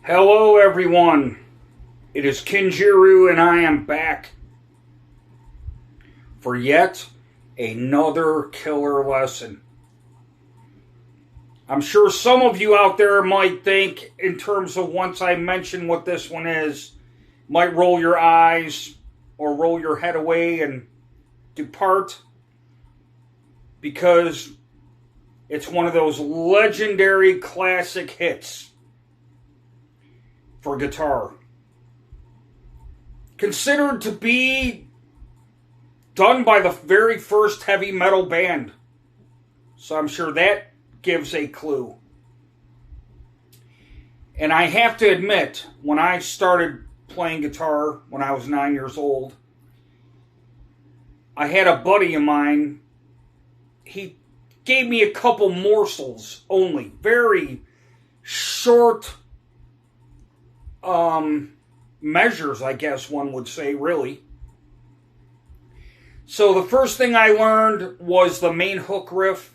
Hello everyone, it is Kinjiru and I am back for yet another killer lesson. I'm sure some of you out there might think, in terms of once I mention what this one is, might roll your eyes or roll your head away and depart, because it's one of those legendary classic hits for guitar. Considered to be done by the very first heavy metal band. So I'm sure that gives a clue. And I have to admit, when I started playing guitar when I was 9 years old, I had a buddy of mine. He gave me a couple morsels only. Very short measures, I guess one would say, really. So the first thing I learned was the main hook riff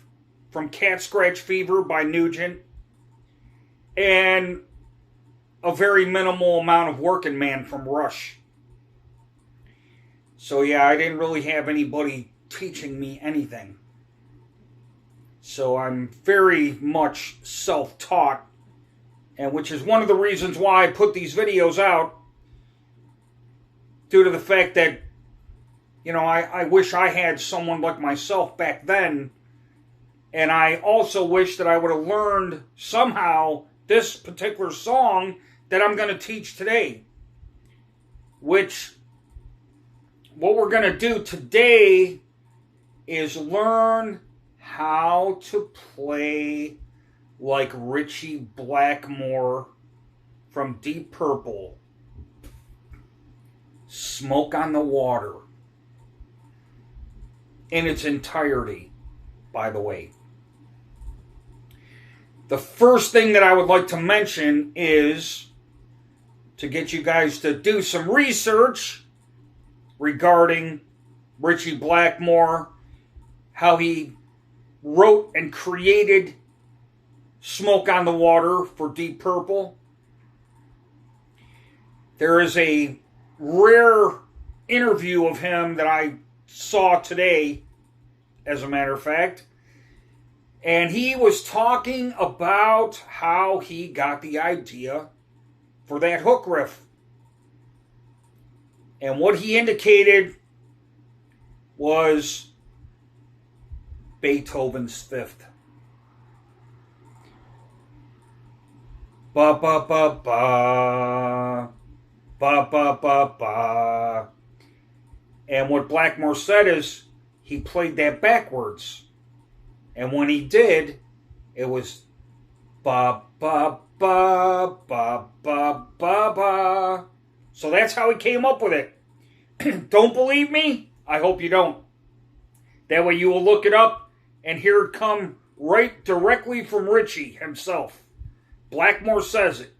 from Cat Scratch Fever by Nugent, and a very minimal amount of Working Man from Rush. So yeah, I didn't really have anybody teaching me anything. So I'm very much self-taught, and which is one of the reasons why I put these videos out, due to the fact that, you know, I wish I had someone like myself back then, and I also wish that I would have learned somehow this particular song that I'm going to teach today. Which, what we're going to do today is learn how to play like Ritchie Blackmore from Deep Purple, Smoke on the Water, in its entirety, by the way. The first thing that I would like to mention is to get you guys to do some research regarding Ritchie Blackmore, how he wrote and created Smoke on the Water for Deep Purple. There is a rare interview of him that I saw today, as a matter of fact, and he was talking about how he got the idea for that hook riff. And what he indicated was Beethoven's Fifth. Ba ba ba ba, ba ba ba ba. And what Blackmore said is he played that backwards. And when he did, it was ba ba ba ba ba ba ba. So that's how he came up with it. Don't believe me? I hope you don't. That way you will look it up and hear it come right directly from Ritchie himself. Blackmore says it.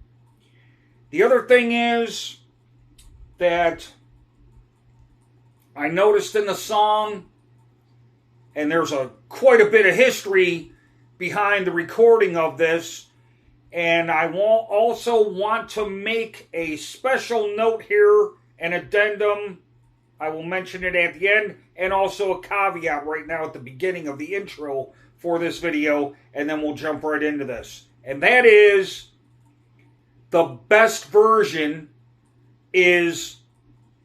The other thing is that I noticed in the song, and there's quite a bit of history behind the recording of this, and I also want to make a special note here, an addendum. I will mention it at the end, and also a caveat right now at the beginning of the intro for this video, and then we'll jump right into this. And that is, the best version is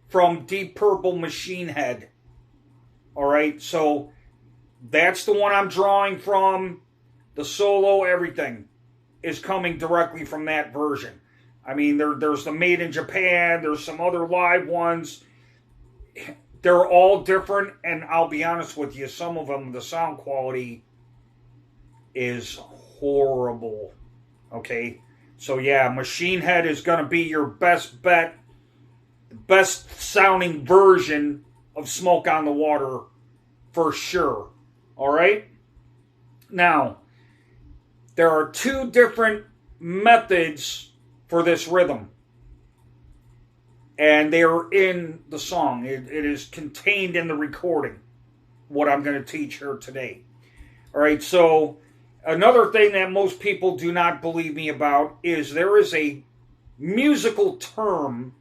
from Deep Purple Machine Head. Alright, so that's the one I'm drawing from. The solo, everything is coming directly from that version. I mean, there's the Made in Japan, there's some other live ones. They're all different, and I'll be honest with you, some of them, the sound quality is horrible. Okay, so yeah, Machine Head is going to be your best bet, the best sounding version of Smoke on the Water for sure. Alright? Now, there are two different methods for this rhythm, and they are in the song. It is contained in the recording, what I'm going to teach here today. Alright, so another thing that most people do not believe me about is there is a musical term,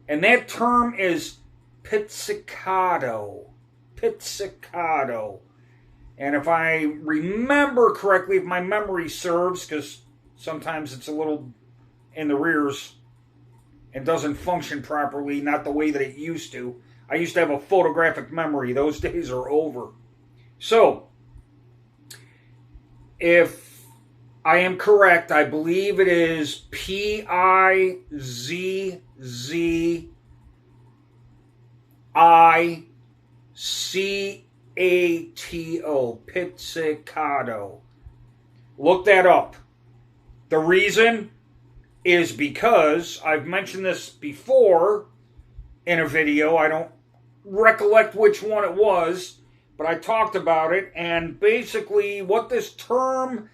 and that term is pizzicato. Pizzicato. And if I remember correctly, if my memory serves, because sometimes it's a little in the rears and doesn't function properly, not the way that it used to. I used to have a photographic memory. Those days are over. So, if I am correct, I believe it is Pizzicato. Pizzicato. Look that up. The reason is because I've mentioned this before in a video. I don't recollect which one it was, but I talked about it, and basically what this term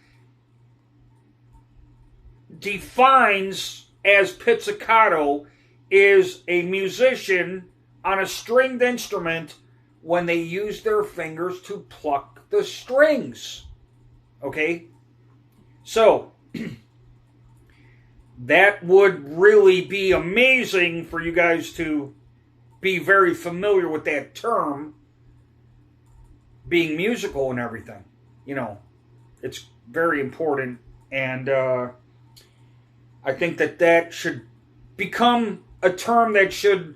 defines as pizzicato is a musician on a stringed instrument when they use their fingers to pluck the strings. Okay? So, that would really be amazing for you guys to be very familiar with that term, being musical and everything. You know, it's very important, and I think that should become a term that should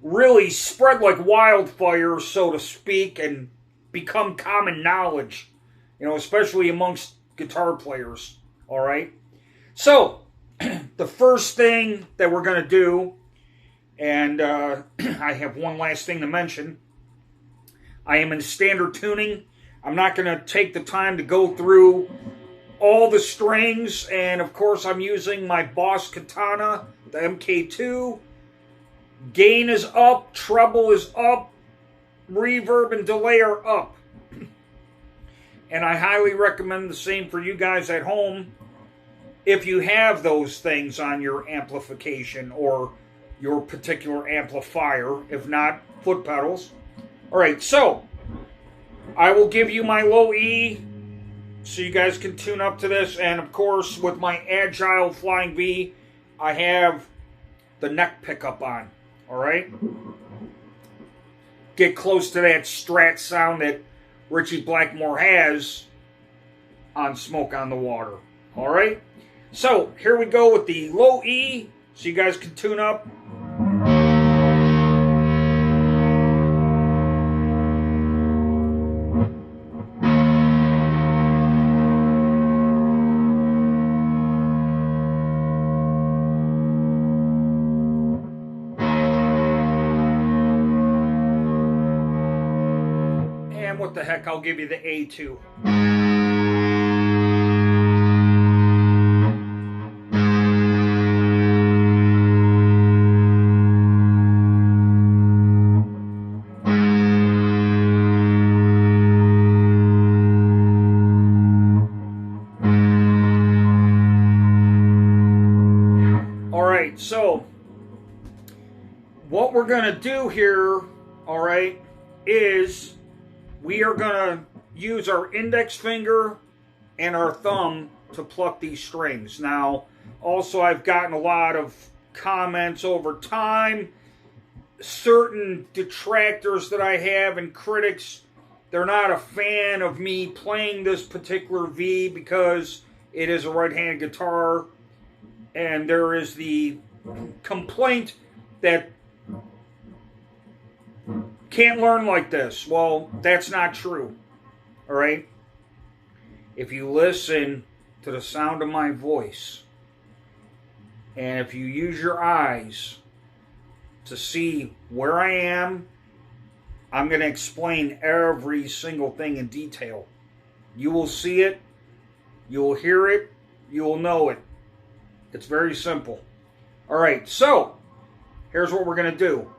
really spread like wildfire, so to speak, and become common knowledge, you know, especially amongst guitar players. All right? So, the first thing that we're going to do, and I have one last thing to mention. I am in standard tuning. I'm not going to take the time to go through all the strings, and of course I'm using my Boss Katana, the MK2. Gain is up, treble is up, reverb and delay are up. And I highly recommend the same for you guys at home if you have those things on your amplification or your particular amplifier. If not, foot pedals. Alright, so I will give you my low E so you guys can tune up to this. And of course, with my Agile Flying V, I have the neck pickup on. Alright? Get close to that Strat sound that Ritchie Blackmore has on Smoke on the Water. Alright? So, here we go with the low E so you guys can tune up. What the heck, I'll give you the A2. Alright, so what we're going to do here, alright, is we are going to use our index finger and our thumb to pluck these strings. Now, also I've gotten a lot of comments over time. Certain detractors that I have and critics, they're not a fan of me playing this particular V because it is a right-handed guitar. And there is the complaint that can't learn like this. Well, that's not true. Alright? If you listen to the sound of my voice, and if you use your eyes to see where I am, I'm going to explain every single thing in detail. You will see it, you will hear it, you will know it. It's very simple. Alright, so here's what we're going to do.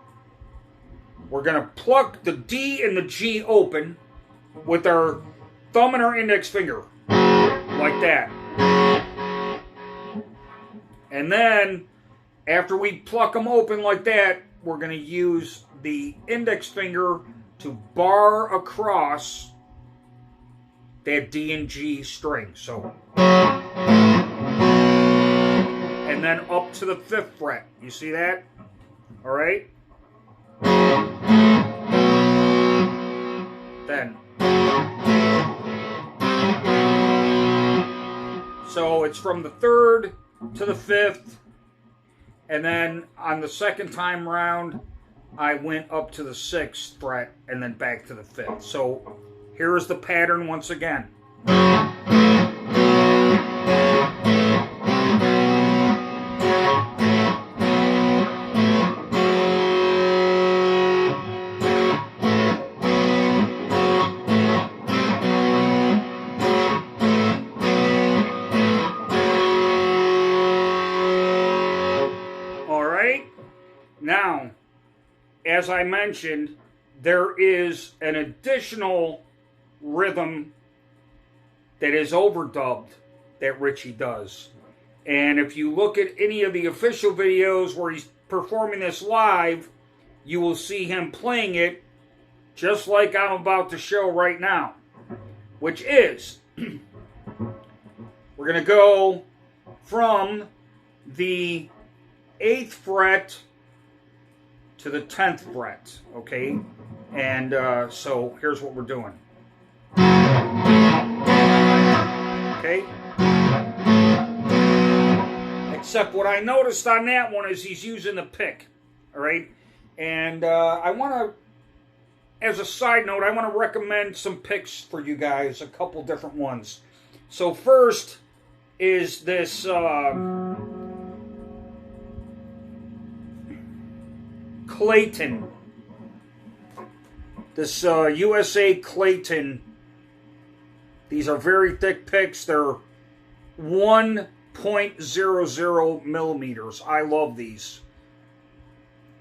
We're going to pluck the D and the G open with our thumb and our index finger. Like that. And then, after we pluck them open like that, we're going to use the index finger to bar across that D and G string. So. then up to the 5th fret. You see that? All right? Then. So it's from the 3rd to the 5th, and then on the second time round, I went up to the 6th fret and then back to the 5th. So here is the pattern once again. Now, as I mentioned, there is an additional rhythm that is overdubbed that Ritchie does. And if you look at any of the official videos where he's performing this live, you will see him playing it just like I'm about to show right now. Which is, we're going to go from the 8th fret to the 10th fret, okay? And so here's what we're doing. Okay? Except what I noticed on that one is he's using the pick, all right? And I want to, as a side note, I want to recommend some picks for you guys, a couple different ones. So first is this Clayton. This USA Clayton. These are very thick picks. They're 1.00 millimeters. I love these.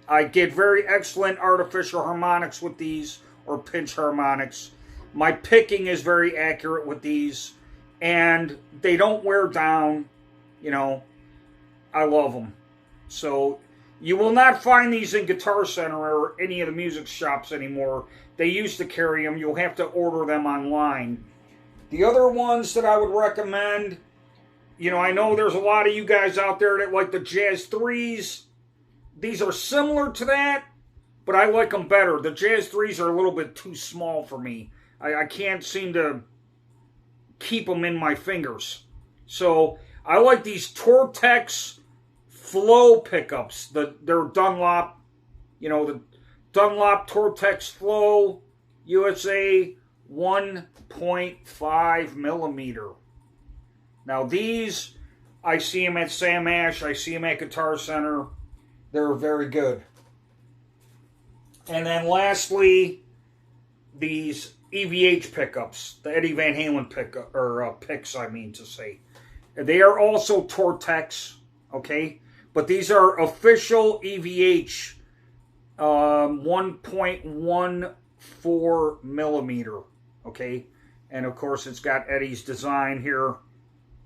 I get very excellent artificial harmonics with these, or pinch harmonics. My picking is very accurate with these, and they don't wear down. You know, I love them. So you will not find these in Guitar Center or any of the music shops anymore. They used to carry them. You'll have to order them online. The other ones that I would recommend, you know, I know there's a lot of you guys out there that like the Jazz 3s. These are similar to that, but I like them better. The Jazz 3s are a little bit too small for me. I can't seem to keep them in my fingers. So I like these Tortex Flow pickups. They're Dunlop, you know, the Dunlop Tortex Flow USA 1.5 millimeter. Now these, I see them at Sam Ash, I see them at Guitar Center. They're very good. And then lastly, these EVH pickups, the Eddie Van Halen picks, I mean to say. They are also Tortex, okay? But these are official EVH 1.14 millimeter, okay? And of course it's got Eddie's design here,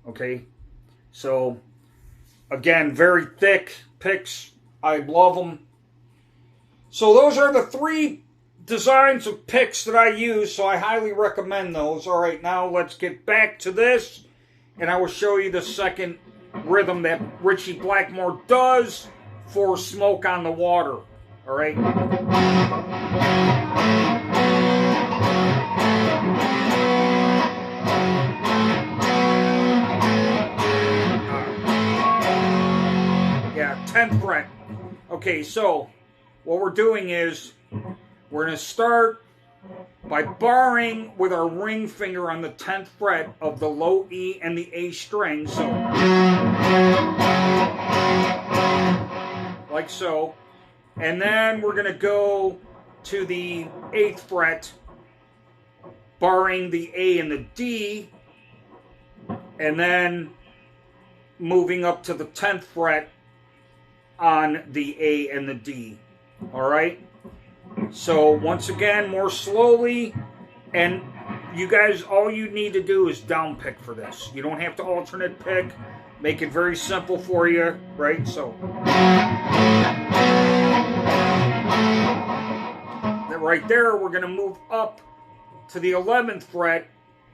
okay? So, again, very thick picks. I love them. So those are the 3 designs of picks that I use, so I highly recommend those. All right, now let's get back to this, and I will show you the second rhythm that Ritchie Blackmore does for Smoke on the Water. All right. Yeah, 10th fret. Okay, so what we're doing is we're going to start by barring with our ring finger on the 10th fret of the low E and the A string, so like so. And then we're going to go to the 8th fret, barring the A and the D, and then moving up to the 10th fret on the A and the D. All right? So once again, more slowly, and you guys, all you need to do is down pick for this. You don't have to alternate pick. Make it very simple for you, right? So right there, we're going to move up to the 11th fret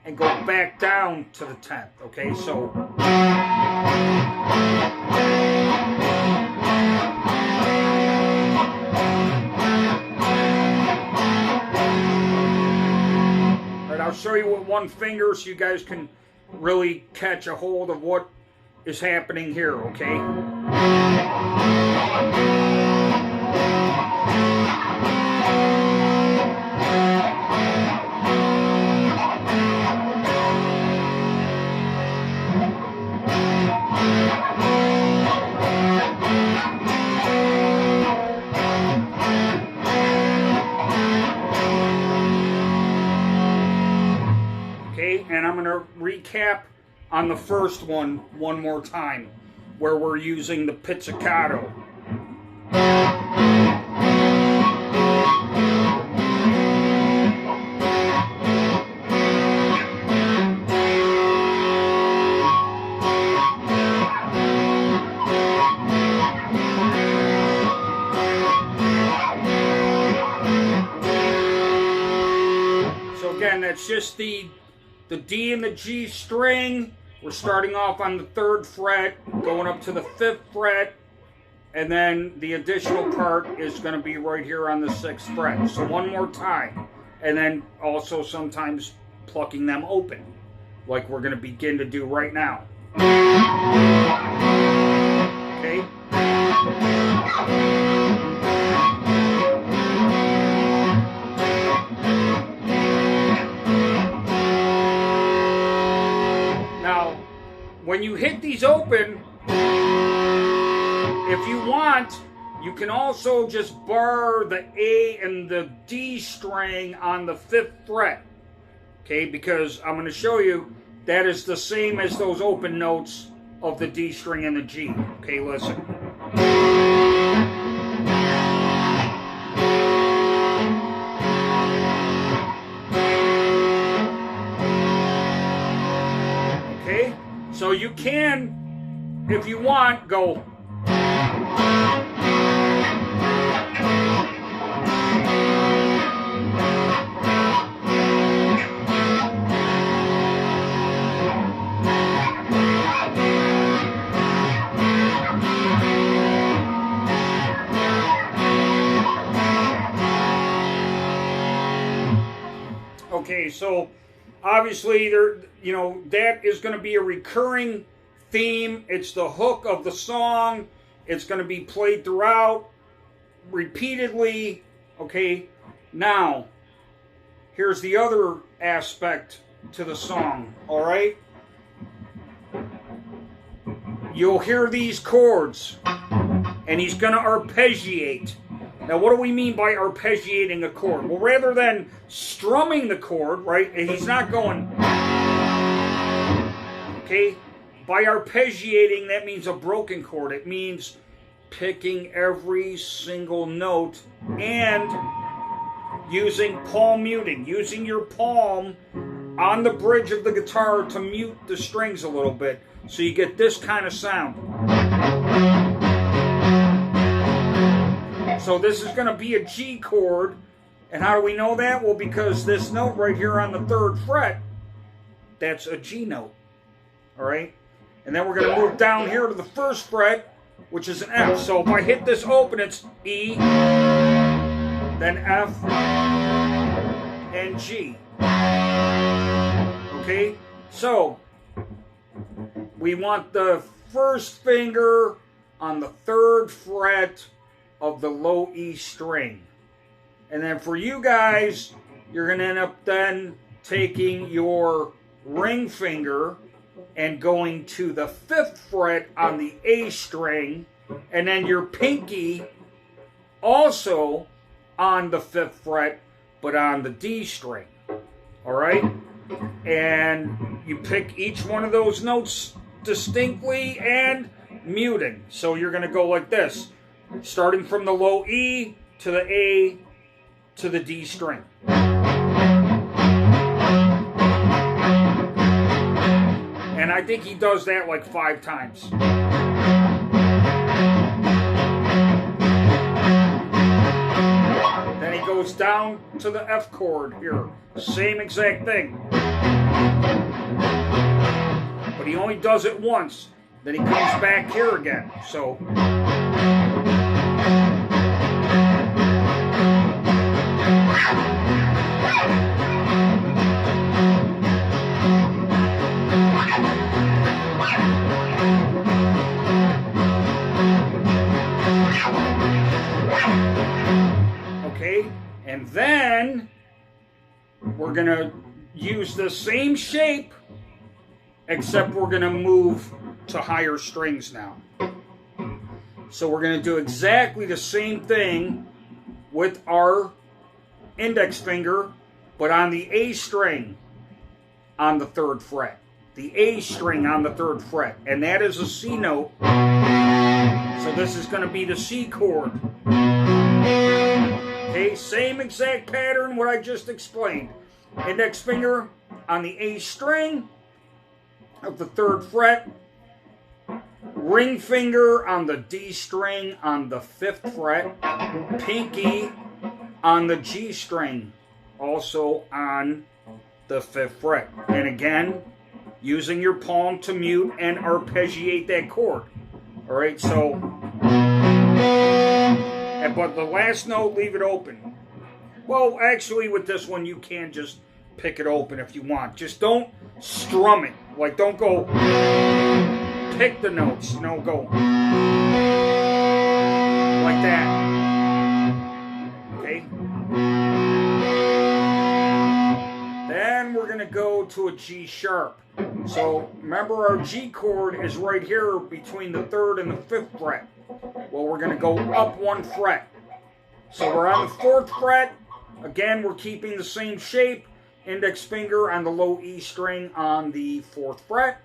and go back down to the 10th, okay? So you with one finger so you guys can really catch a hold of what is happening here, okay? And I'm going to recap on the first one more time, where we're using the pizzicato. So again, that's just the D and the G string. We're starting off on the 3rd fret, going up to the 5th fret, and then the additional part is going to be right here on the 6th fret. So one more time, and then also sometimes plucking them open, like we're going to begin to do right now. Okay? When you hit these open, if you want, you can also just bar the A and the D string on the 5th fret. Okay, because I'm going to show you that is the same as those open notes of the D string and the G. Okay, listen. So you can, if you want, go. Okay, so obviously that is going to be a recurring theme. It's the hook of the song. It's going to be played throughout repeatedly. Okay, now here's the other aspect to the song. All right, you'll hear these chords and he's going to arpeggiate. Now, what do we mean by arpeggiating a chord? Well, rather than strumming the chord, right, and he's not going, okay? By arpeggiating, that means a broken chord. It means picking every single note and using palm muting, using your palm on the bridge of the guitar to mute the strings a little bit, so you get this kind of sound. So this is going to be a G chord. And how do we know that? Well, because this note right here on the 3rd fret, that's a G note. All right? And then we're going to move down here to the 1st fret, which is an F. So if I hit this open, it's E, then F, and G. Okay? So we want the 1st finger on the 3rd fret of the low E string. And then for you guys, you're going to end up then taking your ring finger and going to the 5th fret on the A string, and then your pinky also on the 5th fret, but on the D string. All right? And you pick each one of those notes distinctly and muting. So you're going to go like this, starting from the low E to the A to the D string. And I think he does that like 5 times. Then he goes down to the F chord here. Same exact thing. But he only does it once. Then he comes back here again. So And then we're going to use the same shape, except we're going to move to higher strings now. So we're going to do exactly the same thing with our index finger, but on the A string on the 3rd fret. The A string on the 3rd fret. And that is a C note. So this is going to be the C chord. Okay, same exact pattern what I just explained. Index finger on the A string of the 3rd fret. Ring finger on the D string on the 5th fret. Pinky on the G string, also on the 5th fret. And again, using your palm to mute and arpeggiate that chord. Alright, so, but the last note, leave it open. Well, actually with this one, you can just pick it open if you want. Just don't strum it. Like, don't go pick the notes. You know, go like that. Okay? Then we're going to go to a G sharp. So remember our G chord is right here between the 3rd and the 5th fret. Well, we're going to go up 1 fret. So we're on the 4th fret. Again, we're keeping the same shape. Index finger on the low E string on the 4th fret.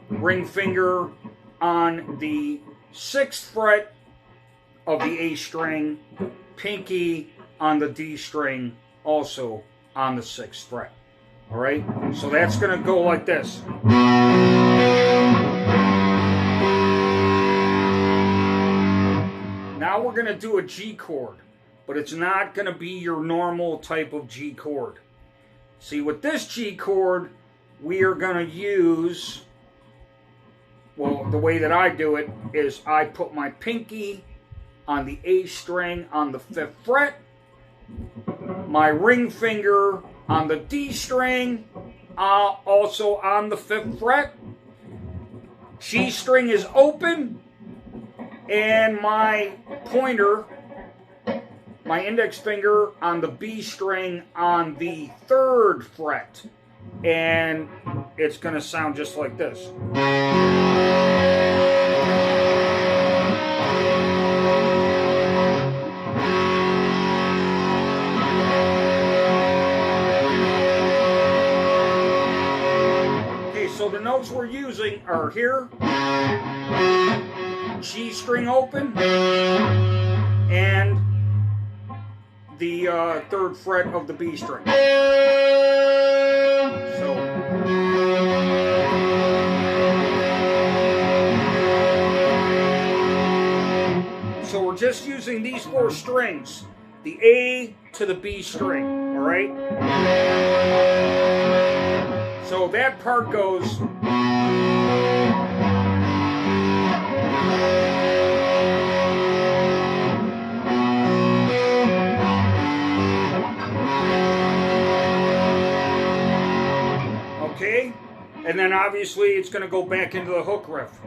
Ring finger on the 6th fret of the A string. Pinky on the D string, also on the 6th fret. Alright, so that's going to go like this. Now we're going to do a G chord, but it's not going to be your normal type of G chord. See, with this G chord, we are going to use, well, the way that I do it is I put my pinky on the A string on the 5th fret, my ring finger on the D string, also on the 5th fret. G string is open, and my pointer, my index finger on the B string on the 3rd fret. And it's going to sound just like this. So the notes we're using are here, G string open, and the 3rd fret of the B string. So we're just using these 4 strings, the A to the B string, all right? So that part goes. Okay, and then obviously it's going to go back into the hook riff.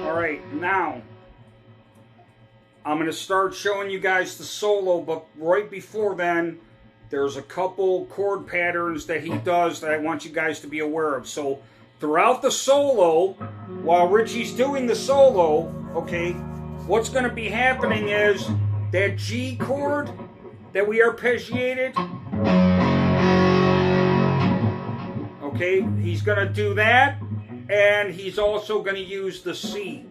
All right, now I'm going to start showing you guys the solo, but right before then, there's a couple chord patterns that he does that I want you guys to be aware of. So throughout the solo, while Richie's doing the solo, okay, what's going to be happening is that G chord that we arpeggiated, okay, he's going to do that, and he's also going to use the C.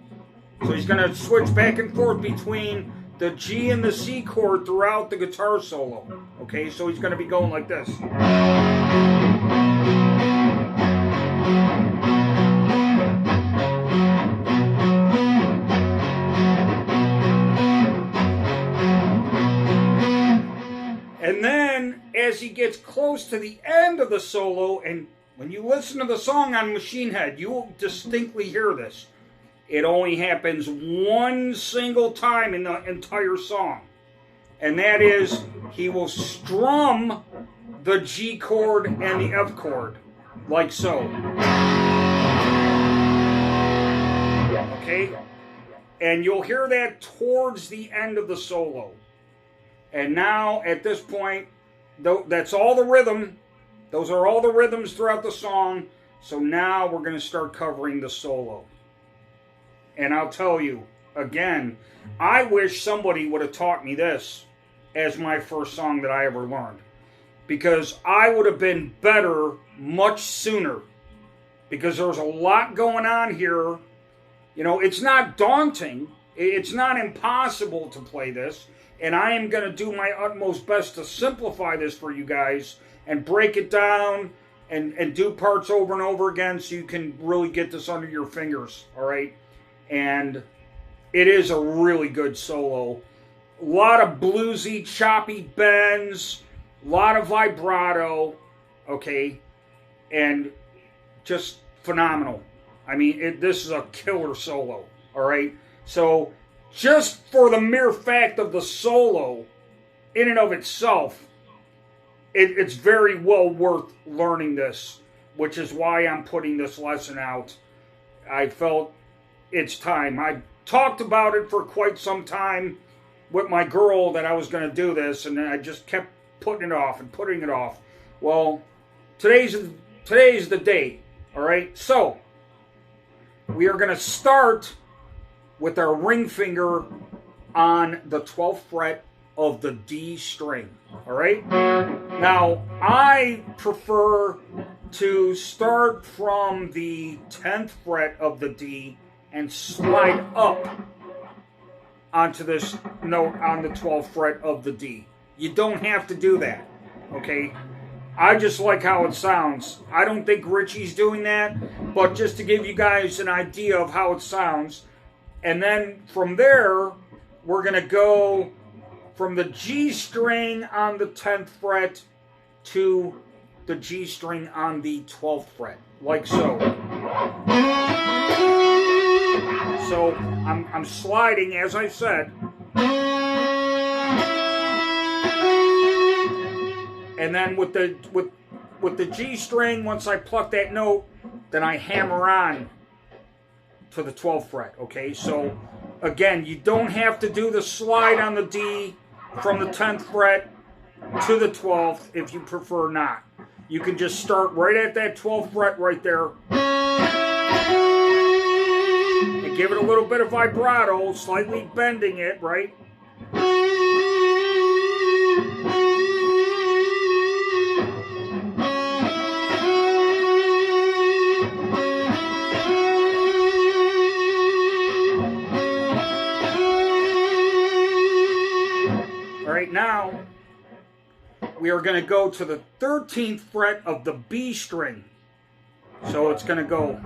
So he's going to switch back and forth between the G and the C chord throughout the guitar solo. Okay, so he's going to be going like this. And then, as he gets close to the end of the solo, and when you listen to the song on Machine Head, you will distinctly hear this. It only happens one single time in the entire song. And that is, he will strum the G chord and the F chord, like so. okay? And you'll hear that towards the end of the solo. And now, at this point, that's all the rhythm. Those are all the rhythms throughout the song. So now we're going to start covering the solo. And I'll tell you, again, I wish somebody would have taught me this as my first song that I ever learned. Because I would have been better much sooner. Because there's a lot going on here. You know, it's not daunting. It's not impossible to play this. And I am going to do my utmost best to simplify this for you guys and break it down and do parts over and over again so you can really get this under your fingers, all right? And it is a really good solo. A lot of bluesy, choppy bends, a lot of vibrato, okay? And just phenomenal. I mean, this is a killer solo, all right? So just for the mere fact of the solo, in and of itself, it's very well worth learning this, which is why I'm putting this lesson out. I felt it's time. I talked about it for quite some time with my girl that I was going to do this, and then I just kept putting it off and putting it off. Well, today's the day, all right? So we are going to start with our ring finger on the 12th fret of the D string, all right? Now, I prefer to start from the 10th fret of the D and slide up onto this note on the 12th fret of the D. You don't have to do that, okay? I just like how it sounds. I don't think Ritchie's doing that, but just to give you guys an idea of how it sounds. And then from there, we're going to go from the G string on the 10th fret to the G string on the 12th fret, like so. So I'm sliding, as I said. And then with the G string, once I pluck that note, then I hammer on to the 12th fret, okay? So, again, you don't have to do the slide on the D from the 10th fret to the 12th if you prefer not. You can just start right at that 12th fret right there and give it a little bit of vibrato, slightly bending it, right? Right now, we are going to go to the 13th fret of the B string. So it's going to go.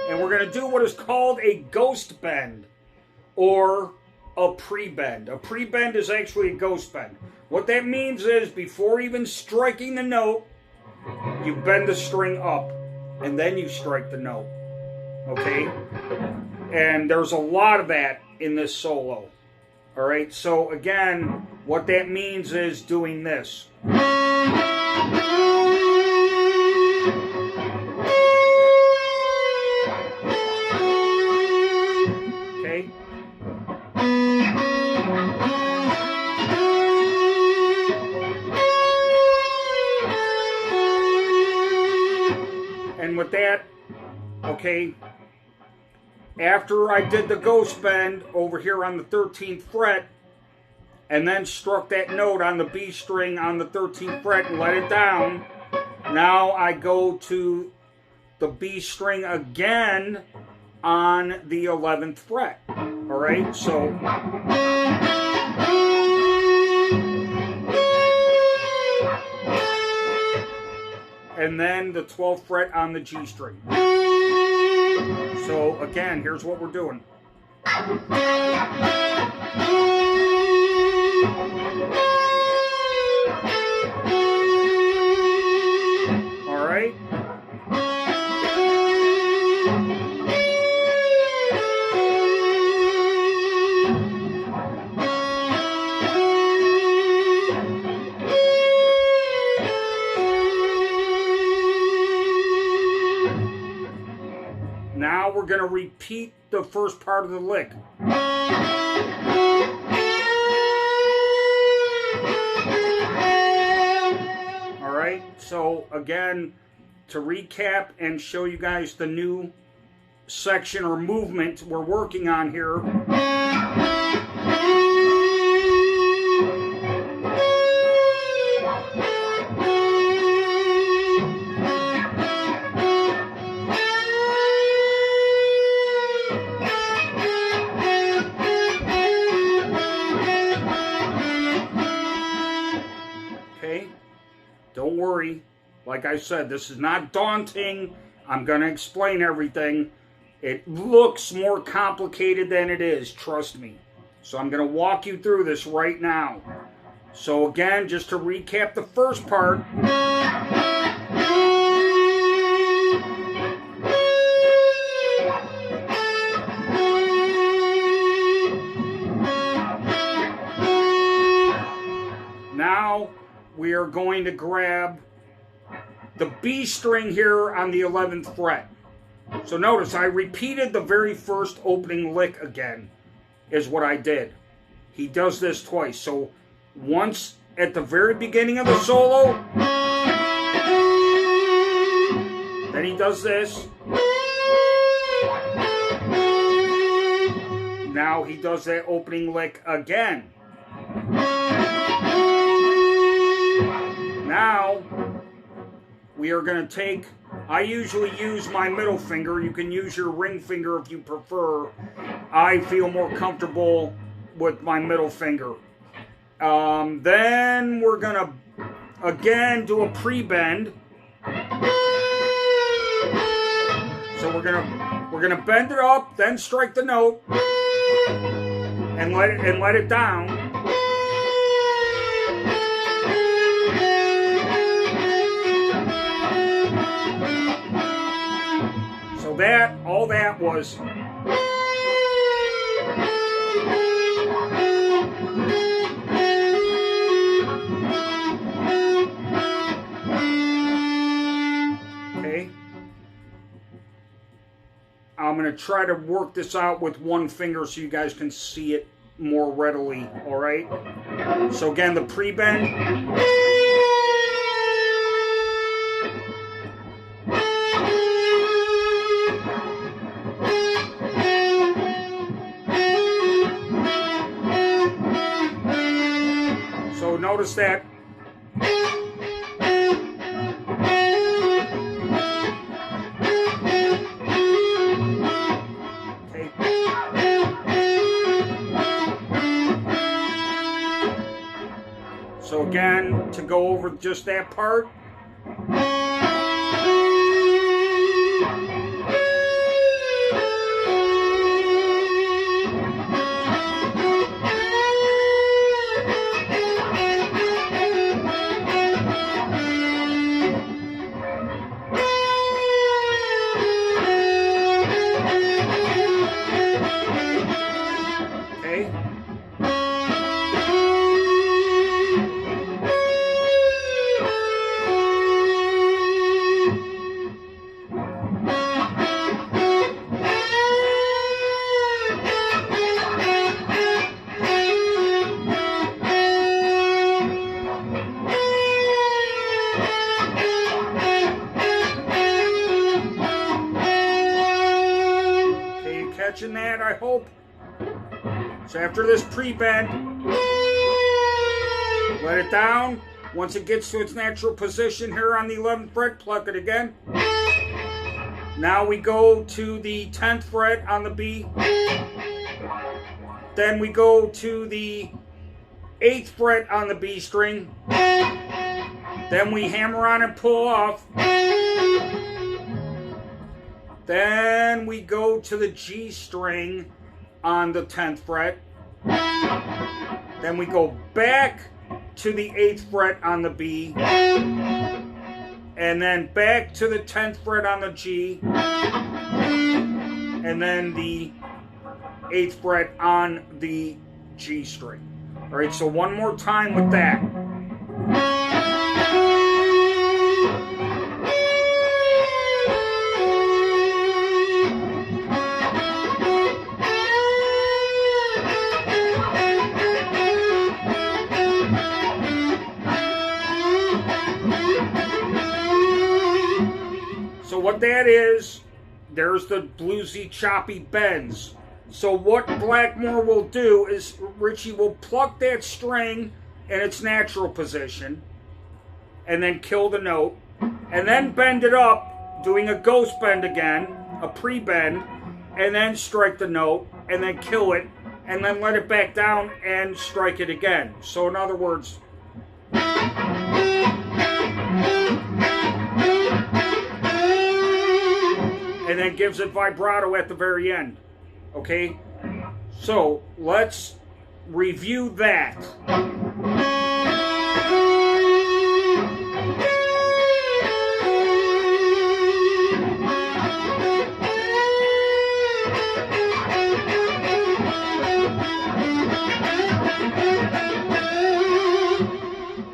And we're going to do what is called a ghost bend or a pre-bend. A pre-bend is actually a ghost bend. What that means is before even striking the note, you bend the string up and then you strike the note. Okay? And there's a lot of that in this solo. All right, so again, what that means is doing this. Okay? And with that, okay, after I did the ghost bend over here on the 13th fret, and then struck that note on the B string on the 13th fret and let it down, now I go to the B string again on the 11th fret. All right, so and then the 12th fret on the G string. So again, here's what we're doing. All right. repeat the first part of the lick. Alright, so again, to recap and show you guys the new section or movement we're working on here. Okay, don't worry. Like I said, this is not daunting. I'm going to explain everything. It looks more complicated than it is, trust me. So I'm going to walk you through this right now. So again, just to recap the first part. Now we are going to grab the B string here on the 11th fret. So notice I repeated the very first opening lick again, is what I did. He does this twice. So once at the very beginning of the solo, then he does this. Now he does that opening lick again. Now we are going to take, I usually use my middle finger. You can use your ring finger if you prefer. I feel more comfortable with my middle finger. Then we're going to, again, do a pre-bend. So we're gonna bend it up, then strike the note, and let it down. All that was okay. I'm going to try to work this out with one finger so you guys can see it more readily, all right? So again, the pre-bend. So notice that. Okay. So again, to go over just that part. Catching that, I hope. So after this pre-bend, let it down. Once it gets to its natural position here on the 11th fret, pluck it again. Now we go to the 10th fret on the B. Then we go to the 8th fret on the B string. Then we hammer on and pull off. Then we go to the G string on the 10th fret. Then we go back to the 8th fret on the B. And then back to the 10th fret on the G. And then the 8th fret on the G string. All right, so one more time with that. what that is, there's the bluesy, choppy bends. So what Blackmore will do is Ritchie will pluck that string in its natural position and then kill the note, and then bend it up, doing a ghost bend again, a pre-bend, and then strike the note, and then kill it, and then let it back down and strike it again. So in other words, and then gives it vibrato at the very end. Okay? So let's review that.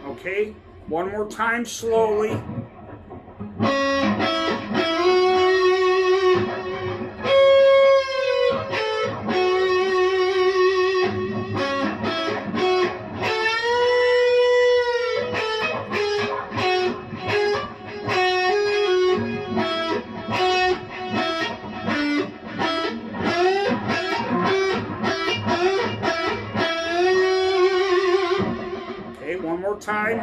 Okay, one more time slowly. Okay, one more time.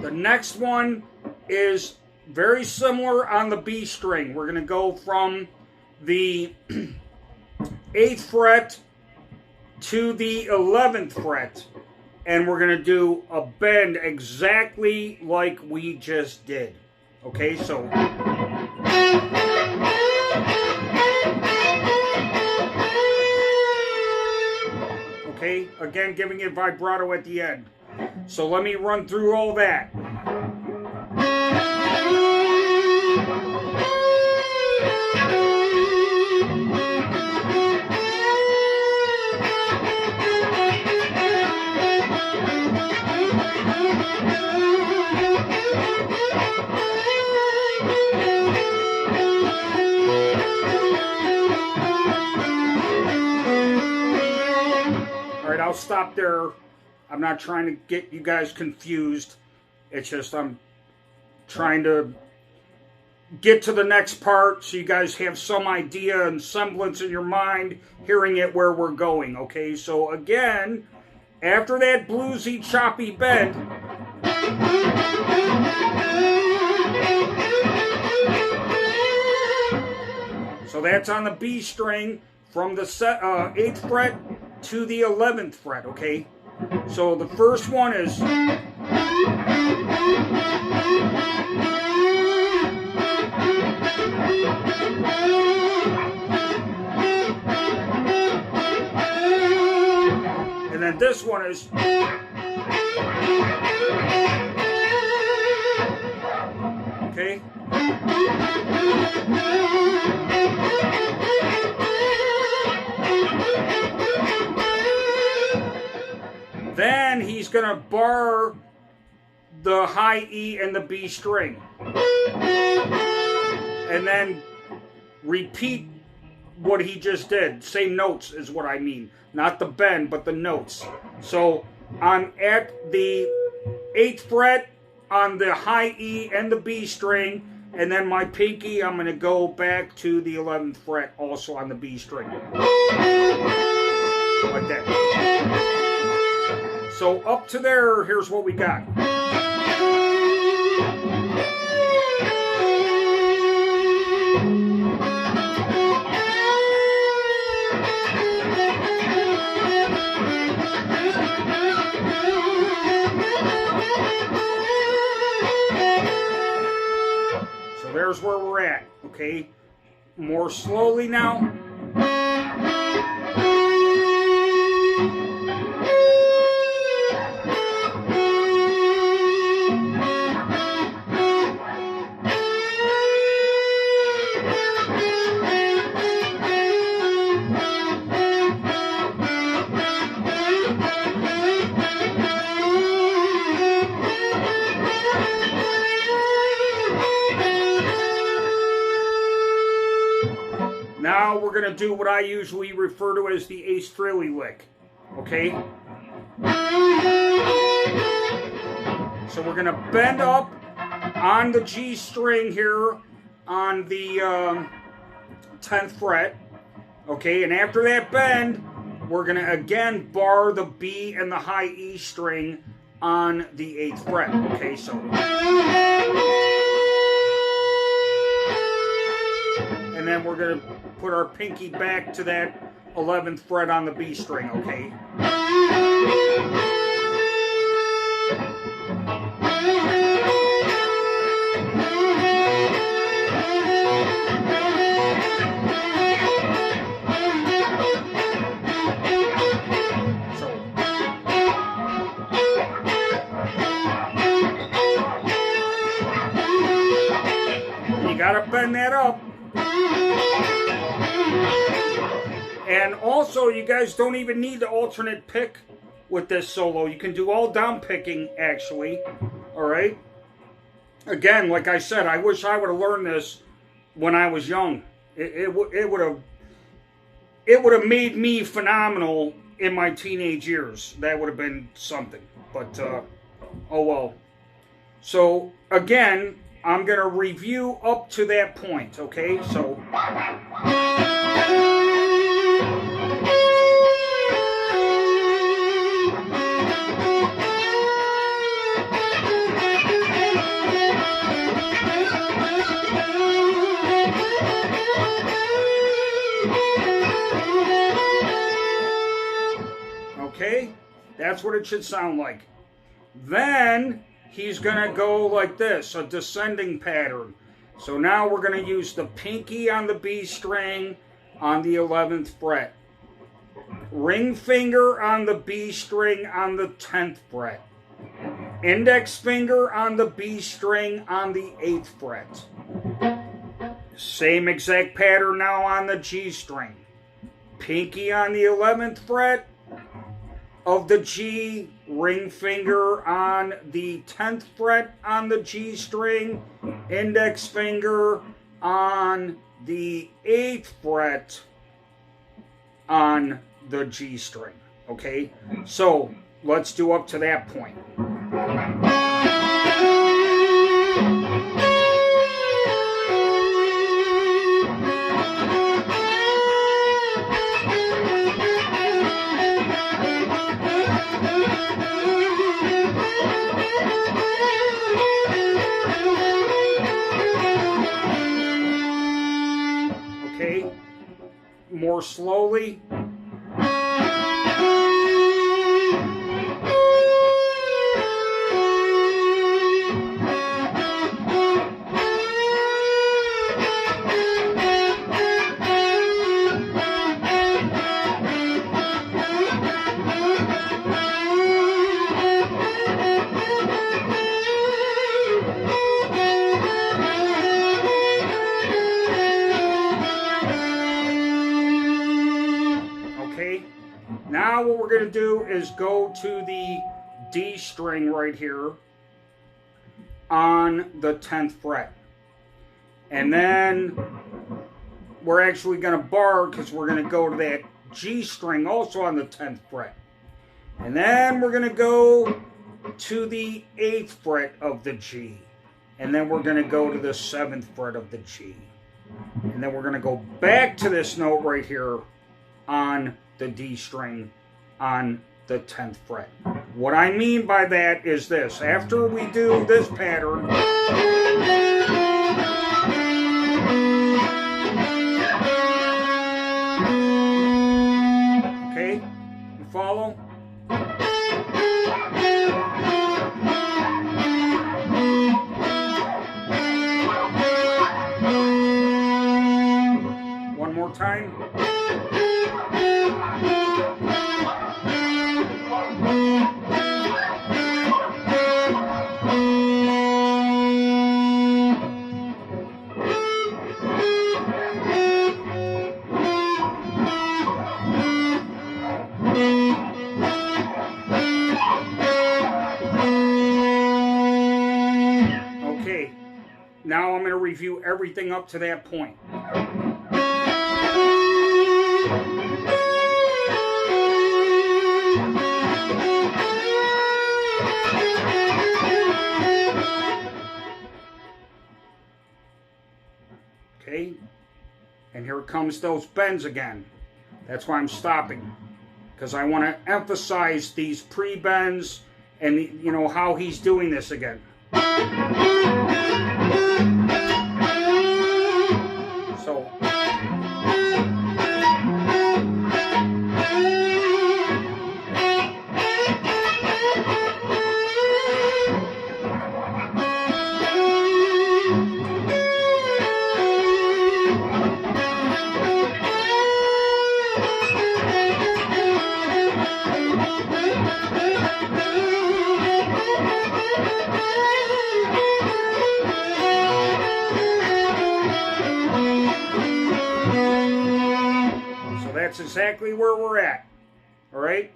The next one is very similar on the B string. We're going to go from the 8th fret to the 11th fret, and we're going to do a bend exactly like we just did. Okay, so okay, again giving it vibrato at the end. So let me run through all that. All right, I'll stop there. I'm not trying to get you guys confused. It's just I'm trying to get to the next part so you guys have some idea and semblance in your mind hearing it where we're going, okay? So again, after that bluesy, choppy bend, so that's on the B string from the 8th fret to the 11th fret, okay? So the first one is, and then this one is, okay? Then he's going to bar the high E and the B string. And then repeat what he just did. Same notes is what I mean. Not the bend, but the notes. So I'm at the 8th fret on the high E and the B string. And then my pinky, I'm going to go back to the 11th fret also on the B string. Like that. So up to there, here's what we got. So there's where we're at, okay? More slowly now. we're going to do what I usually refer to as the Ace Frehley lick. Okay? So we're going to bend up on the G string here on the 10th fret. Okay, and after that bend, we're going to again bar the B and the high E string on the 8th fret. Okay, so. And then we're going to put our pinky back to that 11th fret on the B string, okay? Gotta bend that up. And also, you guys don't even need the alternate pick with this solo. You can do all down picking, actually. Alright? Again, like I said, I wish I would have learned this when I was young. It would have made me phenomenal in my teenage years. That would have been something. But, oh well. So, again, I'm going to review up to that point, okay? So. Okay? That's what it should sound like. Then he's going to go like this, a descending pattern. So now we're going to use the pinky on the B string on the 11th fret. Ring finger on the B string on the 10th fret. Index finger on the B string on the 8th fret. Same exact pattern now on the G string. Pinky on the 11th fret of the G, ring finger on the 10th fret on the G string, index finger on the 8th fret on the G string. Okay? So, let's do up to that point. More slowly. Now what we're going to do is go to the D string right here on the 10th fret. And then we're actually going to bar because we're going to go to that G string also on the 10th fret. And then we're going to go to the 8th fret of the G. And then we're going to go to the 7th fret of the G. And then we're going to go back to this note right here on the D string on the 10th fret. What I mean by that is this. After we do this pattern, okay, you follow? One more time. Now I'm going to review everything up to that point. comes those bends again. That's why I'm stopping, because I want to emphasize these pre-bends and, you know, how he's doing this again. So that's exactly where we're at. All right?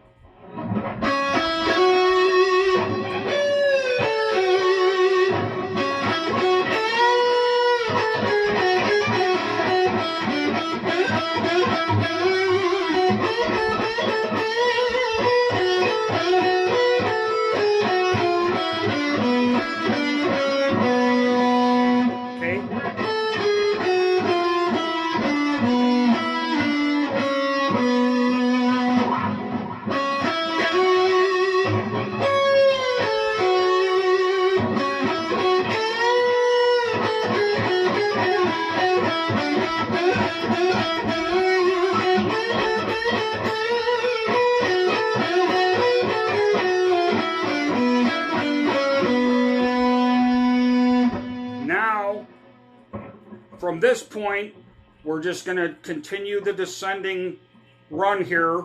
From this point, we're just going to continue the descending run here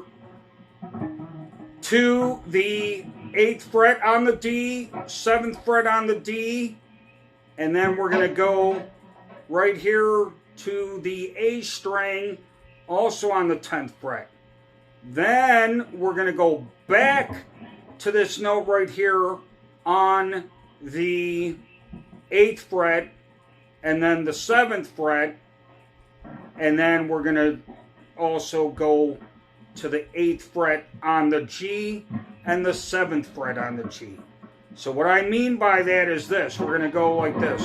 to the 8th fret on the D, 7th fret on the D, and then we're going to go right here to the A string, also on the 10th fret. Then we're going to go back to this note right here on the 8th fret, and then the 7th fret, and then we're going to also go to the 8th fret on the G and the 7th fret on the G. So what I mean by that is this. We're going to go like this.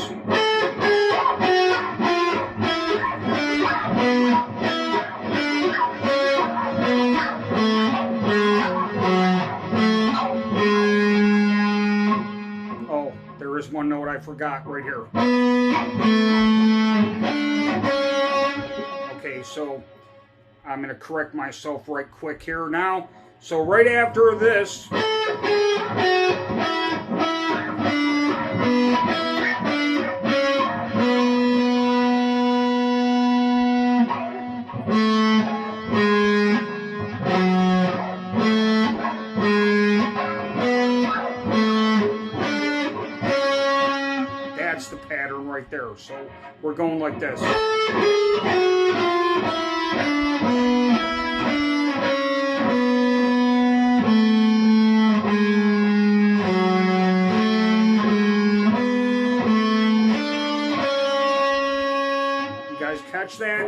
Oh, there is one note I forgot right here. Okay, so I'm going to correct myself right quick here now. So right after this, that's the pattern right there. So we're going like this. Catch that?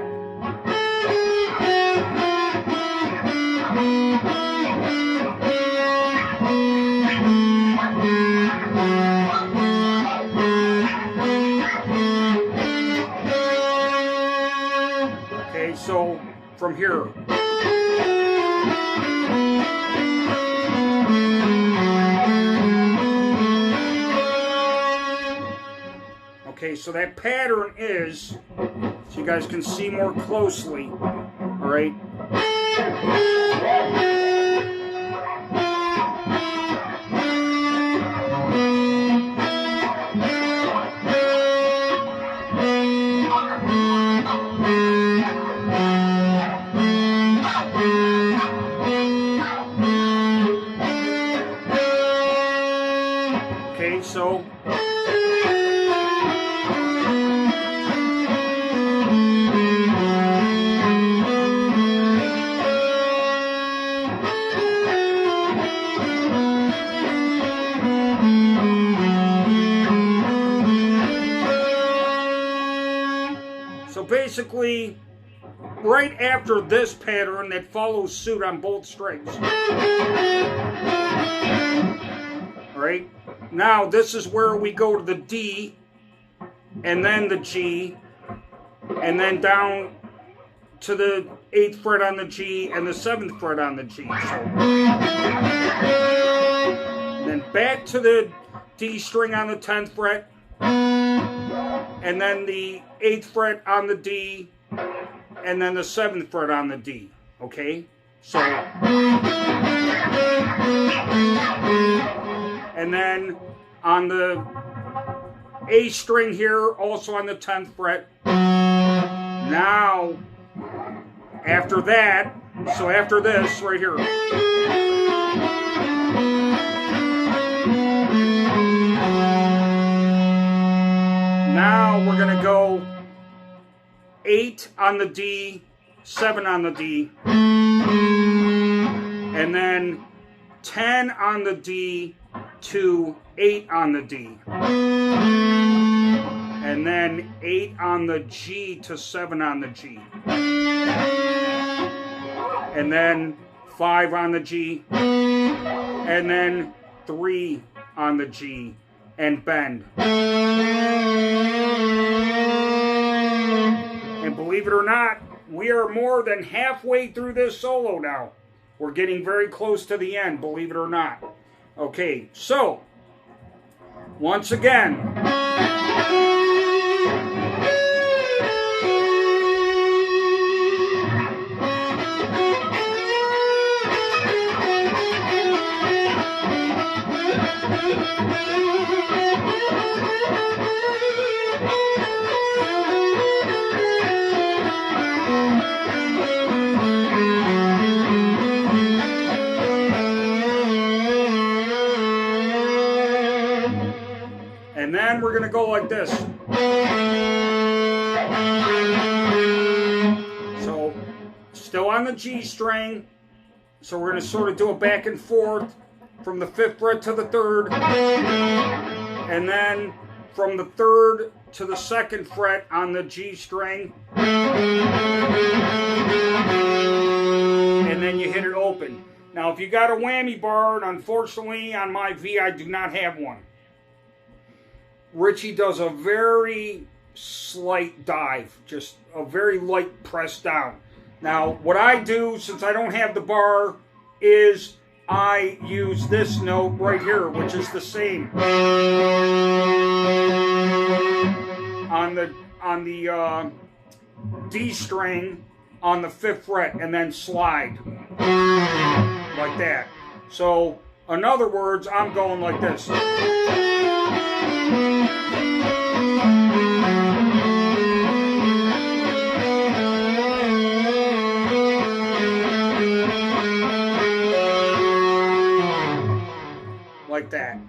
Okay, so from here. Okay, so that pattern is, so you guys can see more closely, all right? Okay, so basically, right after this pattern that follows suit on both strings. Alright, now this is where we go to the D, and then the G, and then down to the 8th fret on the G and the 7th fret on the G. So, then back to the D string on the 10th fret, and then the 8th fret on the D, and then the 7th fret on the D. Okay? So, and then on the A string here, also on the 10th fret. Now, after that, so after this right here, now we're going to go 8 on the D, 7 on the D, and then 10 on the D to 8 on the D, and then 8 on the G to 7 on the G, and then 5 on the G, and then 3 on the G, and bend. And believe it or not, we are more than halfway through this solo now. We're getting very close to the end, believe it or not. Okay, so, once again. And then we're going to go like this. So, still on the G string. So we're going to sort of do a back and forth from the 5th fret to the 3rd. And then from the 3rd to the 2nd fret on the G string. And then you hit it open. Now, if you got a whammy bar, and unfortunately on my V I do not have one. Richie does a very slight dive, just a very light press down. Now, what I do, since I don't have the bar, is I use this note right here, which is the same on the D string on the 5th fret, and then slide like that. So, in other words, I'm going like this. Like that.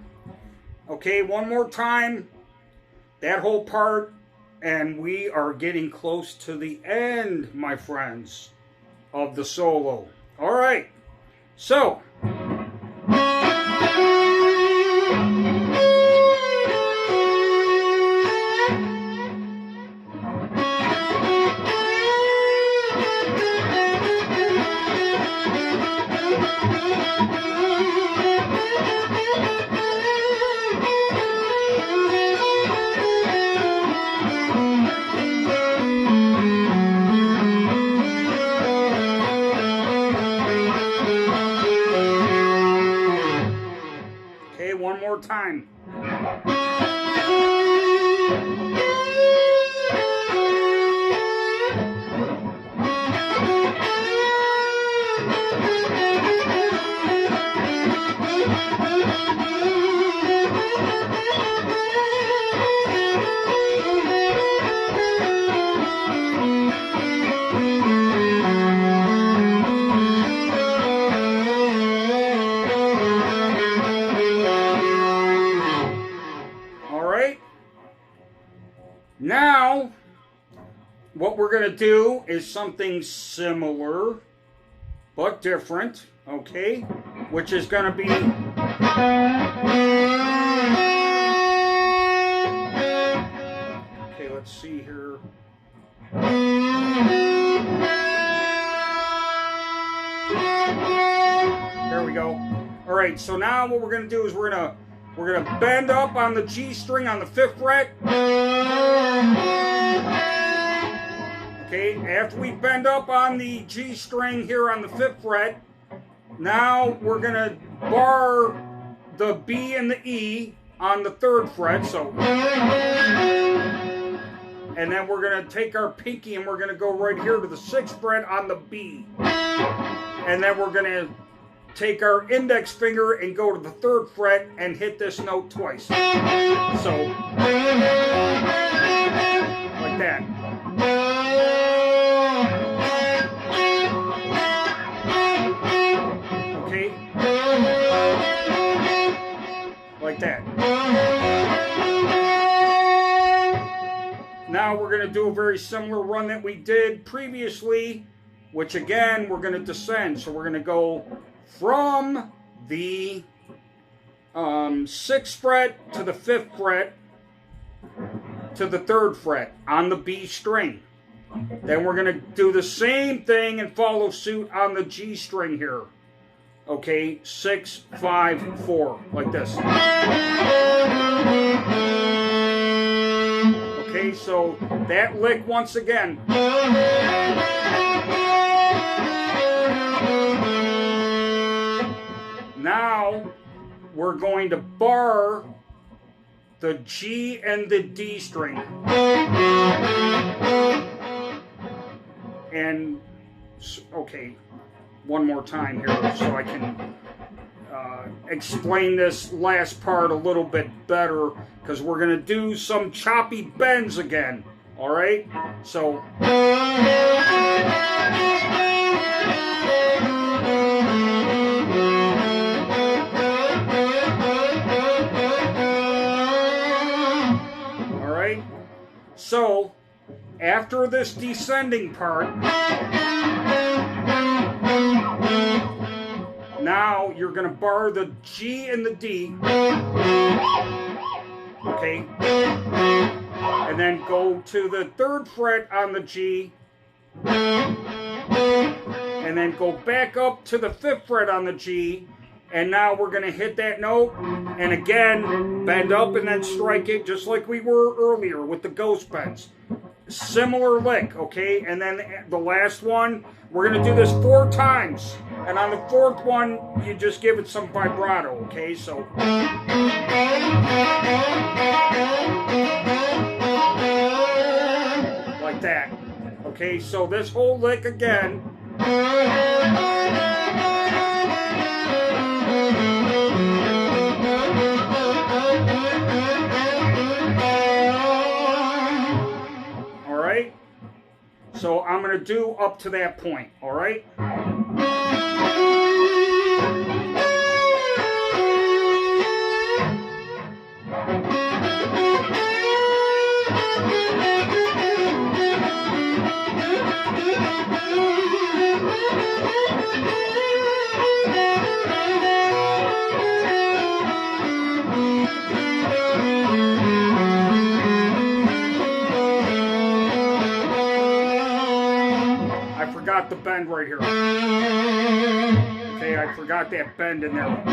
Okay, one more time. That whole part, and we are getting close to the end, my friends, of the solo. All right. So, one more time. Now, what we're going to do is something similar, but different, okay? Which is going to be... Okay, let's see here. There we go. All right, so now what we're going to do is we're going to bend up on the G string on the 5th fret. Okay, Okay, after we bend up on the G string here on the 5th fret, now we're going to bar the B and the E on the 3rd fret, so. And then we're going to take our pinky and we're going to go right here to the 6th fret on the B. And then we're going to take our index finger and go to the 3rd fret and hit this note twice. So, like that. Okay? Like that. Now we're going to do a very similar run that we did previously, which again, we're going to descend. So we're going to go from the 6th fret to the 5th fret to the 3rd fret on the B string. Then we're going to do the same thing and follow suit on the G string here. Okay, 6, 5, 4, like this. Okay, so that lick once again. Now we're going to bar the G and the D string. And, okay, one more time here so I can explain this last part a little bit better, because we're going to do some choppy bends again. All right? So. All right? So, after this descending part, now you're going to bar the G and the D, okay, and then go to the 3rd fret on the G, and then go back up to the 5th fret on the G, and now we're going to hit that note, and again, bend up and then strike it just like we were earlier with the ghost bends. Similar lick, okay, and then the last one, we're going to do this 4 times. And on the 4th one, you just give it some vibrato, okay? So. Like that. Okay, so this whole lick again. All right? So I'm going to do up to that point, all right? I forgot the bend right here. Okay, I forgot that bend in there.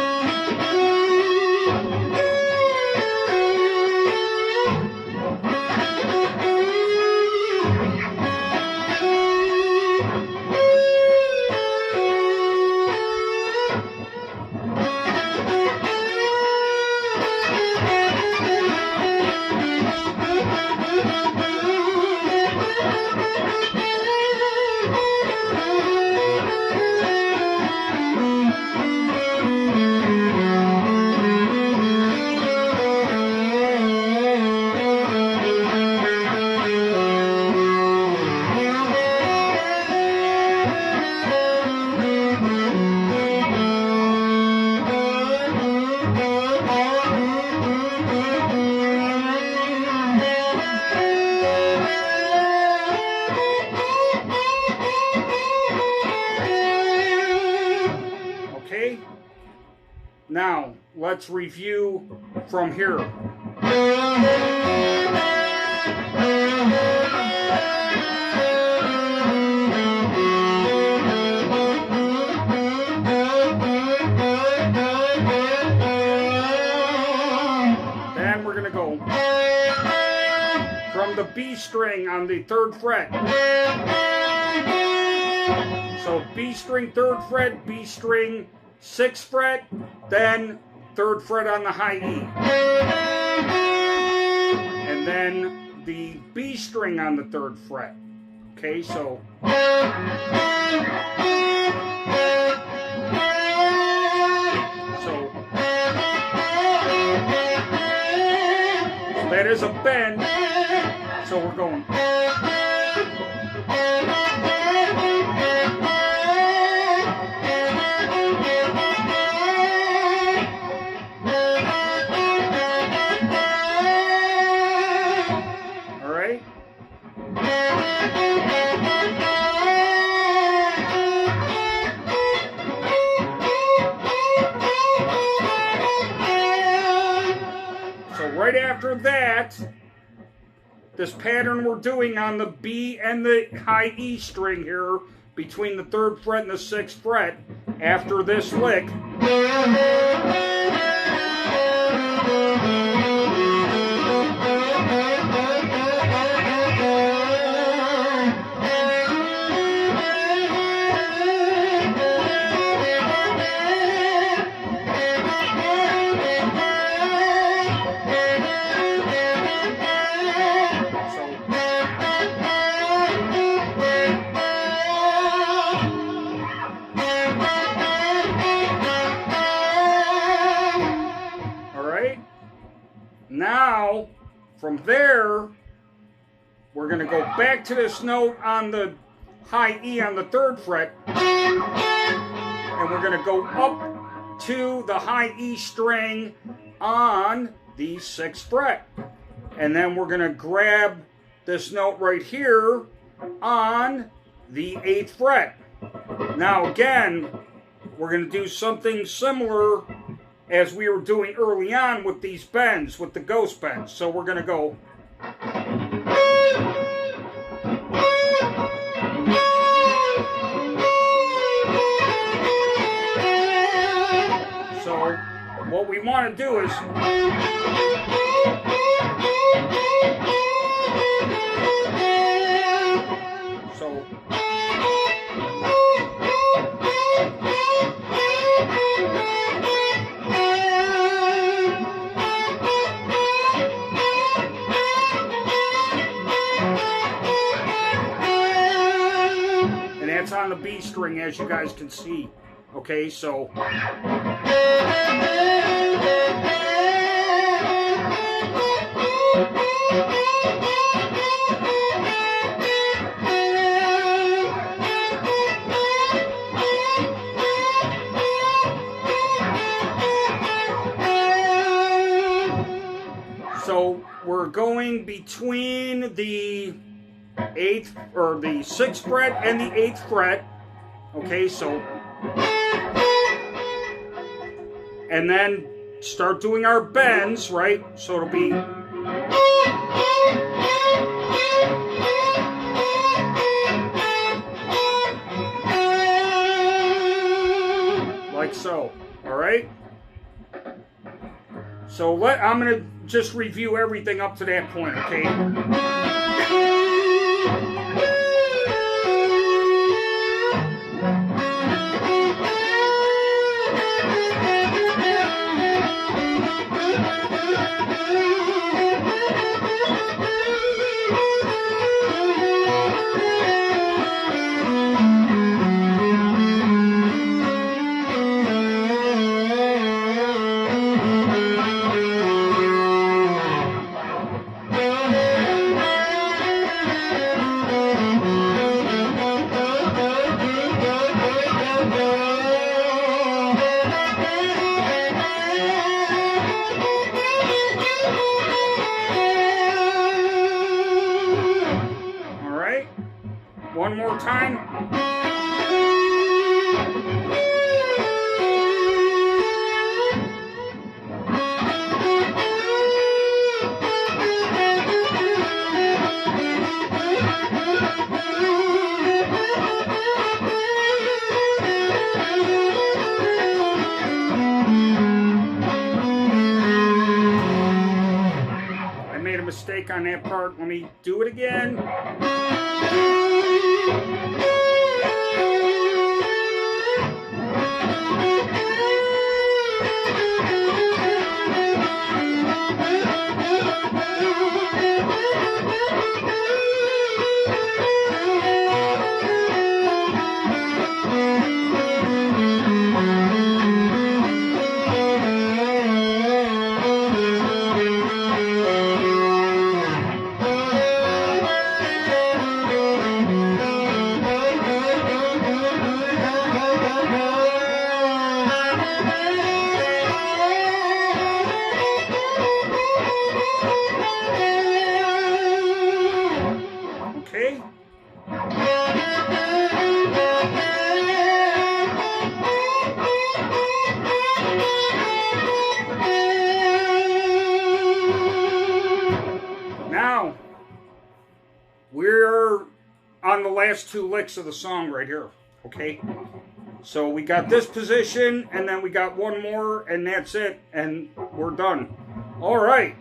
Now, let's review from here. Then we're going to go from the the B string on the 3rd fret. So B string 3rd fret, B string 6th fret, then 3rd fret on the high E. And then the B string on the 3rd fret. Okay, so that is a bend, so we're going. All right. Right after that, this pattern we're doing on the B and the high E string here, between the 3rd fret and the 6th fret, after this lick, now, from there, we're going to go back to this note on the high E on the 3rd fret, and we're going to go up to the high E string on the 6th fret. And then we're going to grab this note right here on the 8th fret. Now again, we're going to do something similar as we were doing early on with these bends, with the ghost bends. So we're going to go. So what we want to do is. So. It's on the B string, as you guys can see. Okay, so we're going between the 8th or the 6th fret and the 8th fret. Okay, so and then start doing our bends, right? So it'll be like so. All right. So I'm going to just review everything up to that point, okay? One more time. I made a mistake mistake on that part. Let me do it again. Okay. Now, we're on the last two licks of the song right here, okay? So we got this position, and then we got one more, and that's it, and we're done. All right.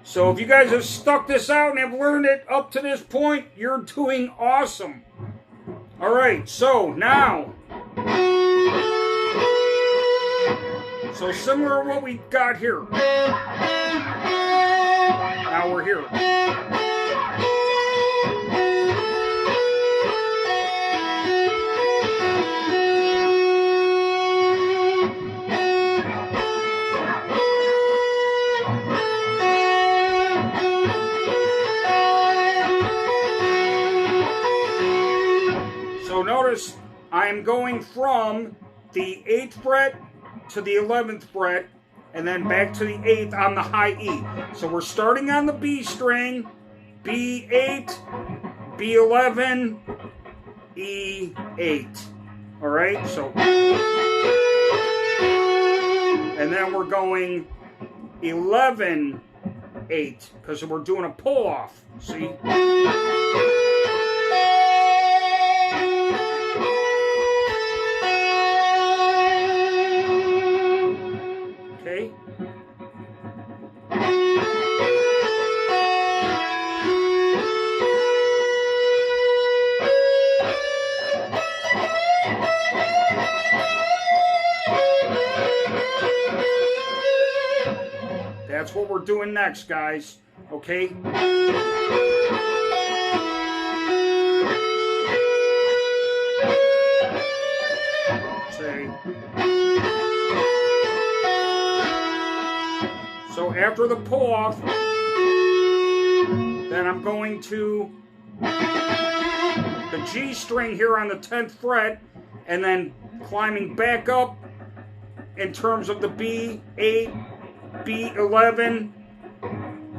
So if you guys have stuck this out and have learned it up to this point, you're doing awesome. All right, so now, so similar to what we got here. Now we're here. So notice I'm going from the 8th fret to the 11th fret and then back to the 8th on the high E. So we're starting on the B string, B8, B11, E8. All right, so, and then we're going 11, 8, because we're doing a pull off, see? Okay. That's what we're doing next, guys. Okay? So after the pull off, then I'm going to the G string here on the 10th fret, and then climbing back up in terms of the B8, B11,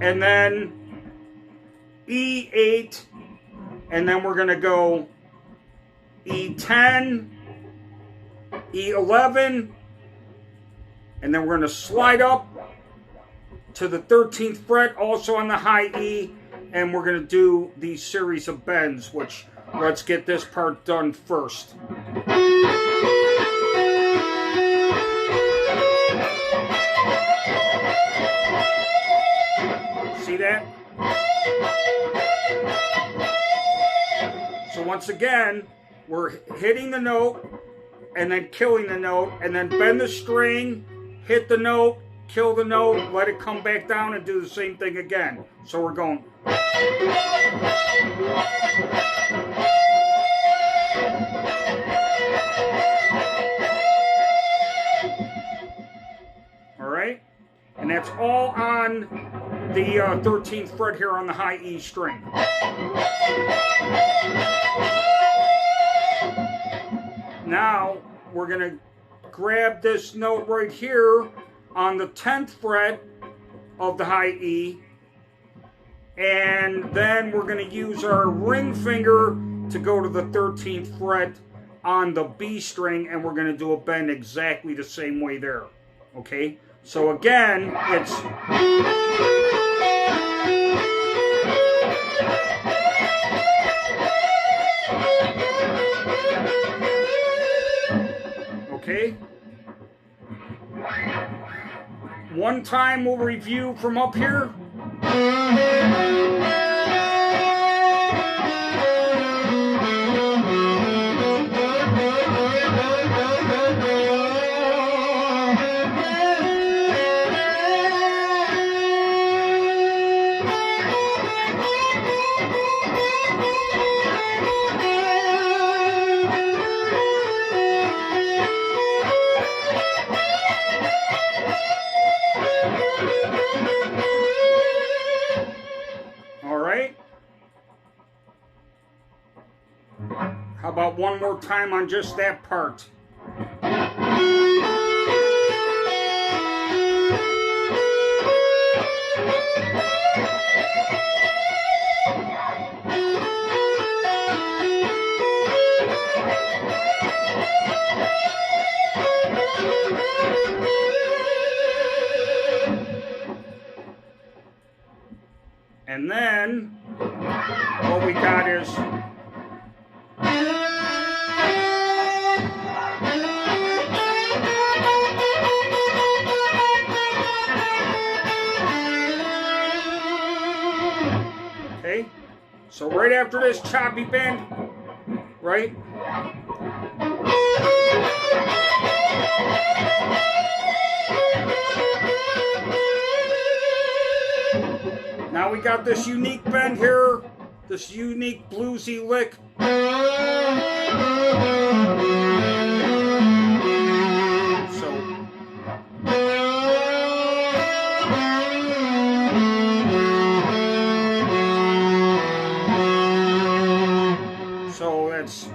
and then E8, and then we're going to go E10, E11, and then we're going to slide up to the 13th fret, also on the high E, and we're going to do these series of bends, which let's get this part done first. See that? So once again, we're hitting the note, and then killing the note, and then bend the string, hit the note, kill the note, let it come back down, and do the same thing again. So we're going. All right? And that's all on the 13th fret here on the high E string. Now, we're going to grab this note right here on the 10th fret of the high E, and then we're going to use our ring finger to go to the 13th fret on the B string, and we're going to do a bend exactly the same way there. Okay? So again, it's... Okay? One time we'll review from up here. All right. How about one more time on just that part? And then what we got is okay. So right after this choppy bend, right? Now we got this unique bend here, this unique bluesy lick. So that's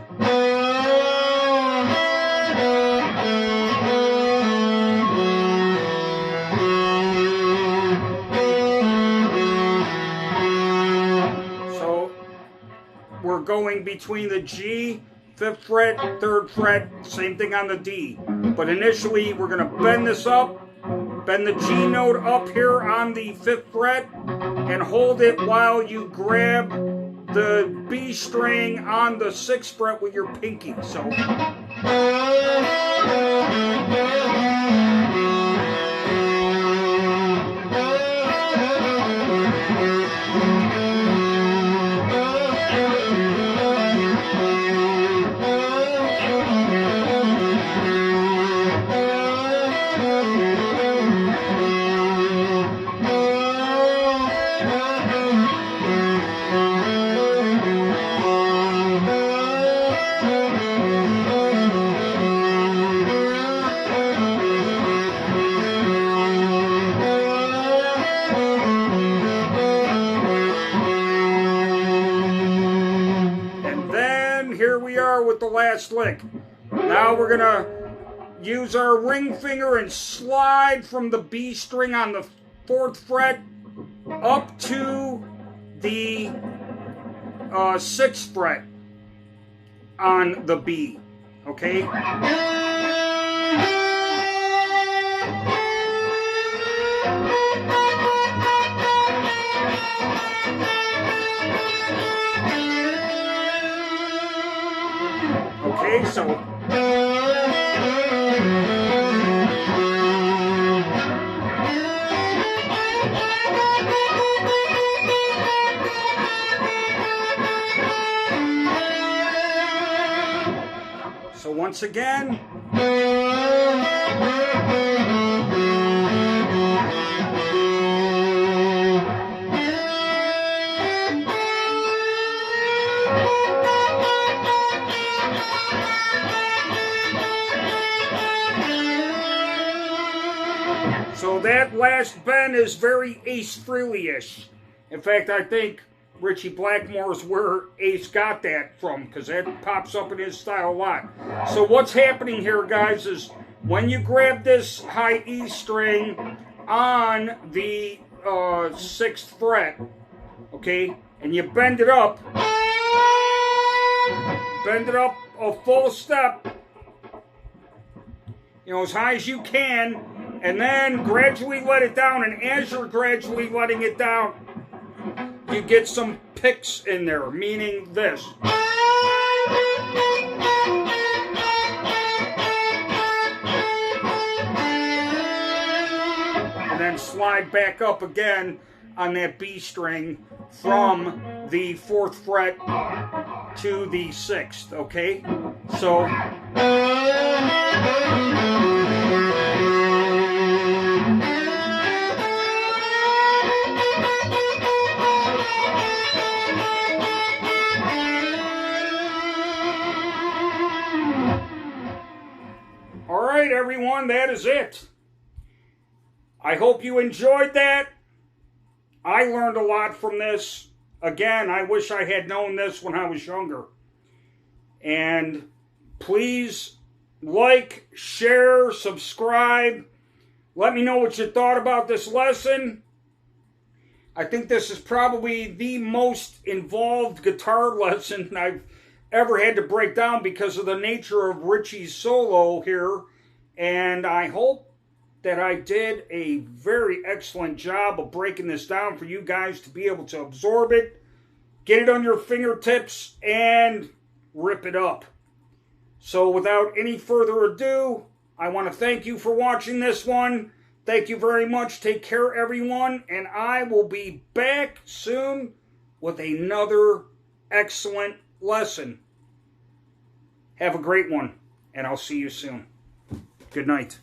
we're going between the G, 5th fret, 3rd fret, same thing on the D. But initially we're going to bend this up, bend the G note up here on the 5th fret, and hold it while you grab the B string on the 6th fret with your pinky. So with the last lick. Now we're gonna use our ring finger and slide from the B string on the 4th fret up to the 6th fret on the B. Okay? Okay, so once again, so that last bend is very Ace Frehley-ish. In fact, I think Ritchie Blackmore is where Ace got that from, because that pops up in his style a lot. So what's happening here, guys, is when you grab this high E string on the 6th fret, okay, and you bend it up a full step, you know, as high as you can, and then gradually let it down, and as you're gradually letting it down, you get some picks in there, meaning this. And then slide back up again on that B string from the 4th fret to the 6th, okay? So all right, everyone, that is it. I hope you enjoyed that. I learned a lot from this. Again, I wish I had known this when I was younger. And please like, share, subscribe. Let me know what you thought about this lesson. I think this is probably the most involved guitar lesson I've ever had to break down because of the nature of Ritchie's solo here. And I hope that I did a very excellent job of breaking this down for you guys to be able to absorb it, get it on your fingertips, and rip it up. So without any further ado, I want to thank you for watching this one. Thank you very much. Take care, everyone. And I will be back soon with another excellent lesson. Have a great one, and I'll see you soon. Good night.